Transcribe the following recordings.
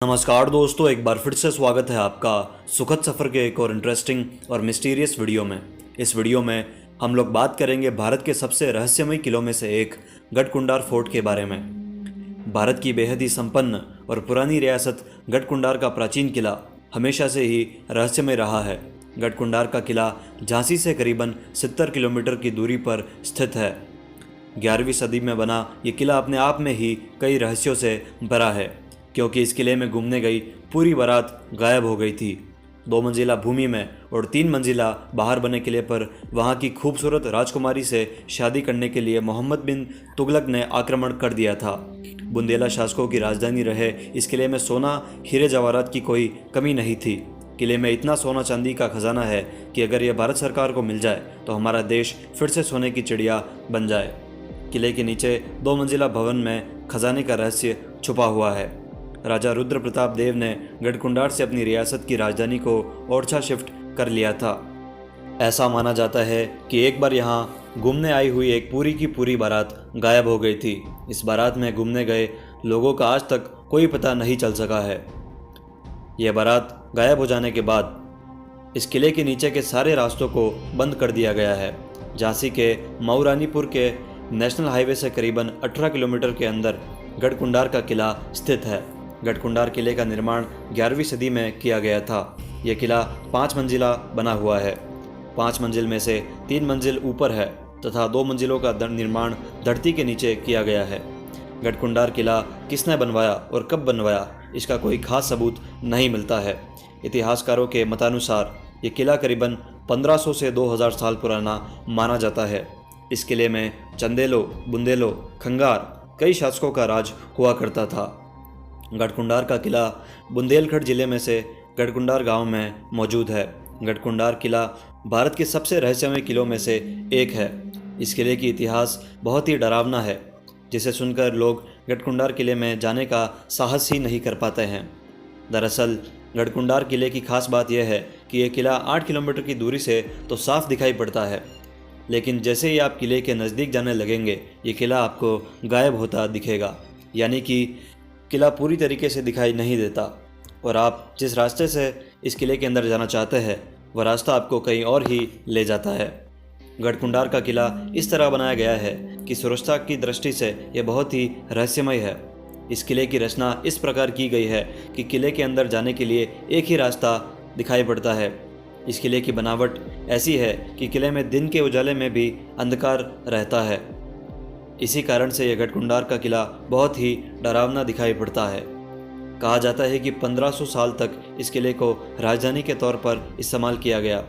नमस्कार दोस्तों, एक बार फिर से स्वागत है आपका सुखद सफ़र के एक और इंटरेस्टिंग और मिस्टीरियस वीडियो में। इस वीडियो में हम लोग बात करेंगे भारत के सबसे रहस्यमय किलों में से एक गढ़कुंडार फोर्ट के बारे में। भारत की बेहद ही संपन्न और पुरानी रियासत गढ़कुंडार का प्राचीन किला हमेशा से ही रहस्यमय रहा है। गढ़कुंडार का किला झांसी से करीबन 70 किलोमीटर की दूरी पर स्थित है। 11वीं सदी में बना ये किला अपने आप में ही कई रहस्यों से भरा है, क्योंकि इस किले में घूमने गई पूरी बारात गायब हो गई थी। 2 मंजिला भूमि में और 3 मंजिला बाहर बने किले पर वहाँ की खूबसूरत राजकुमारी से शादी करने के लिए मोहम्मद बिन तुगलक ने आक्रमण कर दिया था। बुंदेला शासकों की राजधानी रहे इस किले में सोना हीरे जवाहरात की कोई कमी नहीं थी। किले में इतना सोना चांदी का खजाना है कि अगर यह भारत सरकार को मिल जाए तो हमारा देश फिर से सोने की चिड़िया बन जाए। किले के नीचे 2 मंजिला भवन में खजाने का रहस्य छुपा हुआ है। राजा रुद्र प्रताप देव ने गढ़कुंडार से अपनी रियासत की राजधानी को ओरछा शिफ्ट कर लिया था। ऐसा माना जाता है कि एक बार यहाँ घूमने आई हुई एक पूरी की पूरी बारात गायब हो गई थी। इस बारात में घूमने गए लोगों का आज तक कोई पता नहीं चल सका है। यह बारात गायब हो जाने के बाद इस किले के नीचे के सारे रास्तों को बंद कर दिया गया है। झांसी के मऊरानीपुर के नेशनल हाईवे से करीबन 18 किलोमीटर के अंदर गढ़कुंडार का किला स्थित है। गढ़कुंडार किले का निर्माण 11वीं सदी में किया गया था। यह किला 5 मंजिला बना हुआ है। 5 मंजिल में से 3 मंजिल ऊपर है तथा 2 मंजिलों का निर्माण धरती के नीचे किया गया है। गढ़कुंडार किला किसने बनवाया और कब बनवाया, इसका कोई खास सबूत नहीं मिलता है। इतिहासकारों के मतानुसार ये किला करीबन 1500 से 2000 साल पुराना माना जाता है। इस किले में चंदेलों, बुंदेलों, खंगार कई शासकों का राज हुआ करता था। गढ़कुंडार का किला बुंदेलखंड जिले में से गढ़कुंडार गांव में मौजूद है। गढ़कुंडार किला भारत के सबसे रहस्यमय किलों में से एक है। इस किले की इतिहास बहुत ही डरावना है, जिसे सुनकर लोग गढ़कुंडार किले में जाने का साहस ही नहीं कर पाते हैं। दरअसल गढ़कुंडार किले की खास बात यह है कि यह किला 8 किलोमीटर की दूरी से तो साफ दिखाई पड़ता है, लेकिन जैसे ही आप किले के नज़दीक जाने लगेंगे ये किला आपको गायब होता दिखेगा। यानी कि किला पूरी तरीके से दिखाई नहीं देता और आप जिस रास्ते से इस किले के अंदर जाना चाहते हैं वह रास्ता आपको कहीं और ही ले जाता है। गढ़कुंडार का किला इस तरह बनाया गया है कि सुरक्षा की दृष्टि से यह बहुत ही रहस्यमय है। इस किले की रचना इस प्रकार की गई है कि किले के अंदर जाने के लिए एक ही रास्ता दिखाई पड़ता है। इस किले की बनावट ऐसी है कि किले में दिन के उजाले में भी अंधकार रहता है। इसी कारण से यह गढ़कुंडार का किला बहुत ही डरावना दिखाई पड़ता है। कहा जाता है कि 1500 साल तक इस किले को राजधानी के तौर पर इस्तेमाल किया गया।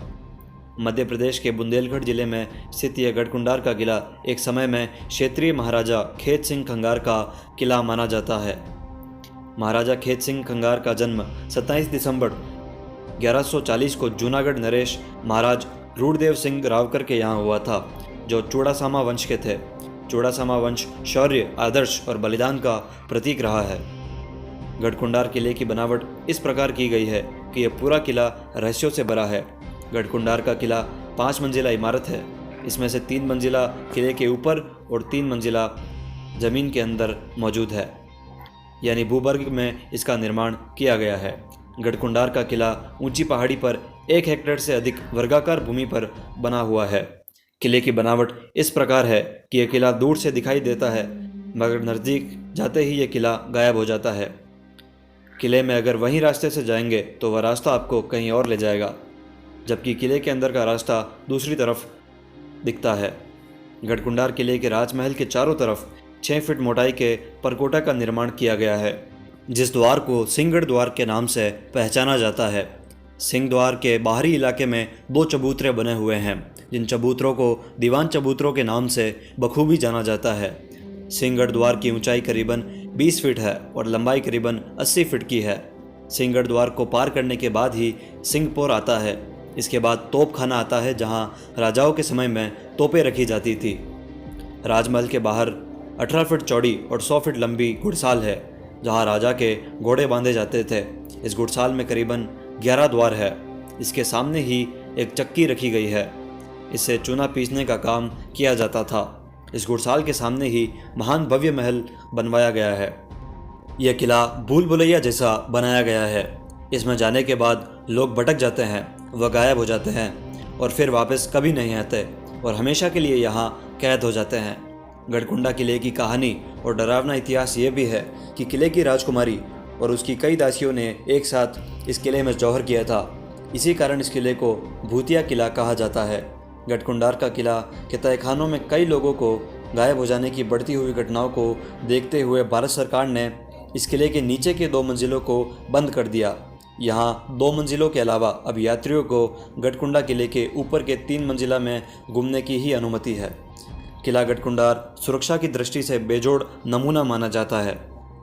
मध्य प्रदेश के बुंदेलखंड जिले में स्थित यह गढ़कुंडार का किला एक समय में क्षेत्रीय महाराजा खेत सिंह खंगार का किला माना जाता है। महाराजा खेत सिंह खंगार का जन्म 27 दिसंबर 1140 को जूनागढ़ नरेश महाराज रूढ़देव सिंह रावकर के यहाँ हुआ था, जो चूड़ासामा वंश के थे। चूड़ासामा वंश शौर्य, आदर्श और बलिदान का प्रतीक रहा है। गढ़कुंडार किले की बनावट इस प्रकार की गई है कि यह पूरा किला रहस्यों से भरा है। गढ़कुंडार का किला 5 मंजिला इमारत है। इसमें से 3 मंजिला किले के ऊपर और 3 मंजिला जमीन के अंदर मौजूद है, यानी भूगर्भ में इसका निर्माण किया गया है। गढ़कुंडार का किला ऊंची पहाड़ी पर 1 हेक्टेयर से अधिक वर्गाकार भूमि पर बना हुआ है। किले की बनावट इस प्रकार है कि यह किला दूर से दिखाई देता है, मगर नज़दीक जाते ही यह किला गायब हो जाता है। किले में अगर वहीं रास्ते से जाएंगे तो वह रास्ता आपको कहीं और ले जाएगा, जबकि किले के अंदर का रास्ता दूसरी तरफ दिखता है। गढ़कुंडार किले के राजमहल के चारों तरफ 6 फीट मोटाई के परकोटा का निर्माण किया गया है, जिस द्वार को सिंहगढ़ द्वार के नाम से पहचाना जाता है। सिंह द्वार के बाहरी इलाके में 2 चबूतरे बने हुए हैं, जिन चबूतरों को दीवान चबूतरों के नाम से बखूबी जाना जाता है। सिंहगढ़ द्वार की ऊंचाई करीबन 20 फीट है और लंबाई करीबन 80 फीट की है। सिंहगढ़ द्वार को पार करने के बाद ही सिंहपोर आता है। इसके बाद तोप खाना आता है, जहां राजाओं के समय में तोपें रखी जाती थी। राजमहल के बाहर 18 फीट चौड़ी और 100 फीट लंबी घुड़साल है, जहां राजा के घोड़े बांधे जाते थे। इस घुड़साल में करीबन 11 द्वार है। इसके सामने ही एक चक्की रखी गई है। इससे चूना पीसने का काम किया जाता था। इस घुड़साल के सामने ही महान भव्य महल बनवाया गया है। यह किला भूल भुलैया जैसा बनाया गया है। इसमें जाने के बाद लोग भटक जाते हैं, वह गायब हो जाते हैं और फिर वापस कभी नहीं आते और हमेशा के लिए यहाँ कैद हो जाते हैं। गढ़कुंडा किले की कहानी और डरावना इतिहास ये भी है कि किले की राजकुमारी और उसकी कई दासियों ने एक साथ इस किले में जौहर किया था। इसी कारण इस किले को भूतिया किला कहा जाता है। गढ़कुंडार का किला के तहखानों में कई लोगों को गायब हो जाने की बढ़ती हुई घटनाओं को देखते हुए भारत सरकार ने इस किले के नीचे के 2 मंजिलों को बंद कर दिया। यहाँ 2 मंजिलों के अलावा अब यात्रियों को गढ़कुंडा किले के ऊपर के 3 मंजिला में घूमने की ही अनुमति है। किला गढ़कुंडार सुरक्षा की दृष्टि से बेजोड़ नमूना माना जाता है।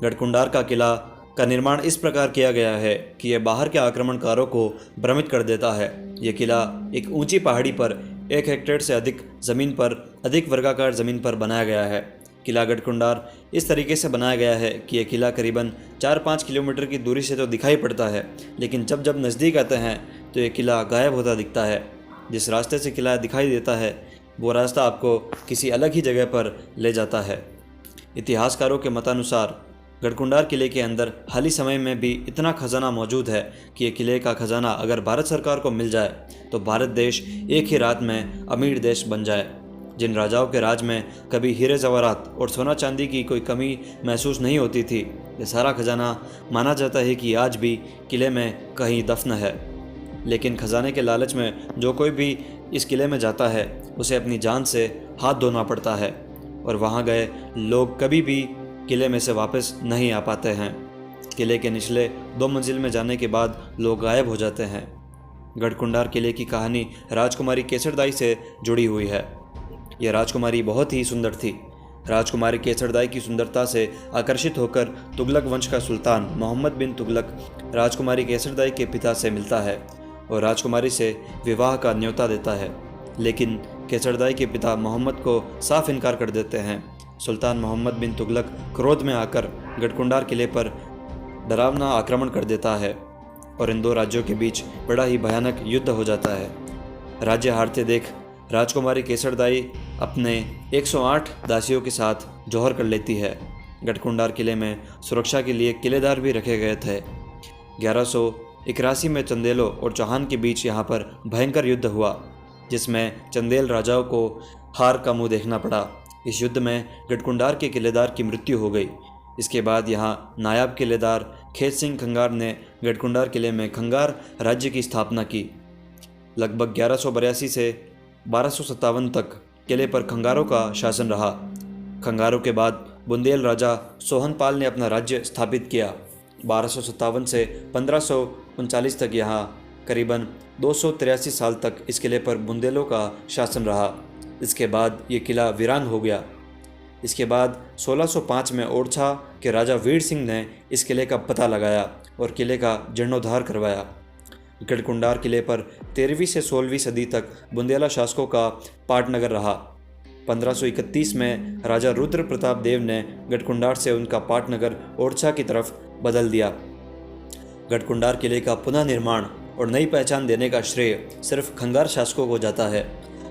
गढ़कुंडार का किला का निर्माण इस प्रकार किया गया है कि यह बाहर के आक्रमणकारों को भ्रमित कर देता है। यह किला एक ऊंची पहाड़ी पर 1 हेक्टेयर से अधिक ज़मीन पर अधिक वर्गाकार ज़मीन पर बनाया गया है। किला गढ़कुंडार इस तरीके से बनाया गया है कि यह किला करीबन 4-5 किलोमीटर की दूरी से तो दिखाई पड़ता है, लेकिन जब जब नज़दीक आते हैं तो यह किला गायब होता दिखता है। जिस रास्ते से किला दिखाई देता है वो रास्ता आपको किसी अलग ही जगह पर ले जाता है। इतिहासकारों के मतानुसार गढ़कुंडार किले के अंदर हाल ही समय में भी इतना खजाना मौजूद है कि ये किले का खजाना अगर भारत सरकार को मिल जाए तो भारत देश एक ही रात में अमीर देश बन जाए। जिन राजाओं के राज में कभी हीरे जवाहरात और सोना चांदी की कोई कमी महसूस नहीं होती थी, ये सारा खजाना माना जाता है कि आज भी किले में कहीं दफन है। लेकिन खजाने के लालच में जो कोई भी इस किले में जाता है उसे अपनी जान से हाथ धोना पड़ता है और वहाँ गए लोग कभी भी किले में से वापस नहीं आ पाते हैं। किले के निचले 2 मंजिल में जाने के बाद लोग गायब हो जाते हैं। गढ़कुंडार किले की कहानी राजकुमारी केसरदाई से जुड़ी हुई है। यह राजकुमारी बहुत ही सुंदर थी। राजकुमारी केसरदाई की सुंदरता से आकर्षित होकर तुगलक वंश का सुल्तान मोहम्मद बिन तुगलक राजकुमारी केसरदाई के पिता से मिलता है और राजकुमारी से विवाह का न्योता देता है, लेकिन केसरदाई के पिता मोहम्मद को साफ इनकार कर देते हैं। सुल्तान मोहम्मद बिन तुगलक क्रोध में आकर गढ़कुंडार किले पर डरावना आक्रमण कर देता है और इन 2 राज्यों के बीच बड़ा ही भयानक युद्ध हो जाता है। राज्य हारते देख राजकुमारी केसरदाई अपने 108 दासियों के साथ जौहर कर लेती है। गढ़कुंडार किले में सुरक्षा के लिए किलेदार भी रखे गए थे। 1181 में चंदेलों और चौहान के बीच यहाँ पर भयंकर युद्ध हुआ, जिसमें चंदेल राजाओं को हार का मुंह देखना पड़ा। इस युद्ध में गढ़कुंडार के किलेदार की मृत्यु हो गई। इसके बाद यहाँ नायाब किलेदार खेत सिंह खंगार ने गढ़कुंडार किले में खंगार राज्य की स्थापना की। लगभग 1182 से 1257 तक किले पर खंगारों का शासन रहा। खंगारों के बाद बुंदेल राजा सोहनपाल ने अपना राज्य स्थापित किया। 1257 से 1539 तक यहाँ करीबन 283 साल तक इस किले पर बुंदेलों का शासन रहा। इसके बाद ये किला वीरान हो गया। इसके बाद 1605 में ओरछा के राजा वीर सिंह ने इस किले का पता लगाया और किले का जीर्णोद्धार करवाया। गढ़कुंडार किले पर 13वीं से 16वीं सदी तक बुंदेला शासकों का पाटनगर रहा। 1531 में राजा रुद्र प्रताप देव ने गढ़कुंडार से उनका पाटनगर ओरछा की तरफ बदल दिया। गढ़कुंडार किले का पुनः निर्माण और नई पहचान देने का श्रेय सिर्फ खंगार शासकों को जाता है।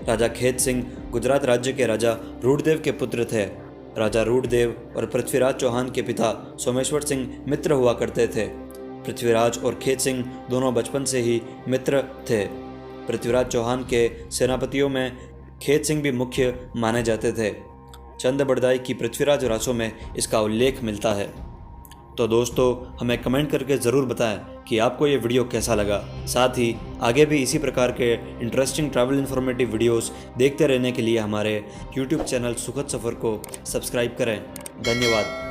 राजा खेत सिंह गुजरात राज्य के राजा रूढ़देव के पुत्र थे। राजा रूढ़देव और पृथ्वीराज चौहान के पिता सोमेश्वर सिंह मित्र हुआ करते थे। पृथ्वीराज और खेत सिंह दोनों बचपन से ही मित्र थे। पृथ्वीराज चौहान के सेनापतियों में खेत सिंह भी मुख्य माने जाते थे। चंद बड़दाई की पृथ्वीराज रासों में इसका उल्लेख मिलता है। तो दोस्तों, हमें कमेंट करके ज़रूर बताएं कि आपको ये वीडियो कैसा लगा। साथ ही आगे भी इसी प्रकार के इंटरेस्टिंग ट्रैवल इन्फॉर्मेटिव वीडियोस देखते रहने के लिए हमारे YouTube चैनल सुखद सफ़र को सब्सक्राइब करें। धन्यवाद।